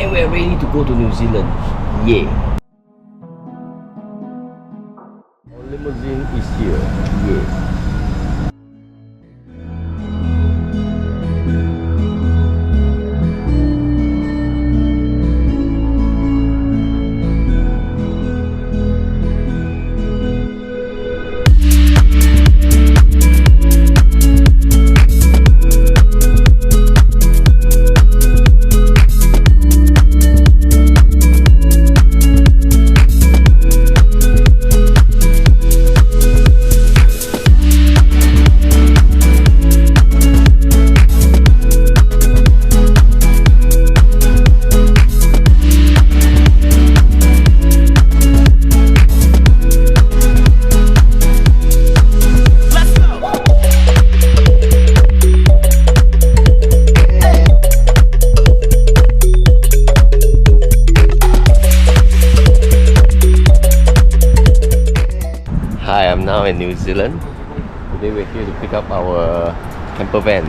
And we're ready to go to New Zealand. Yay! Our limousine is here. Yay! Hi, I'm now in New Zealand. Today we're here to pick up our camper van.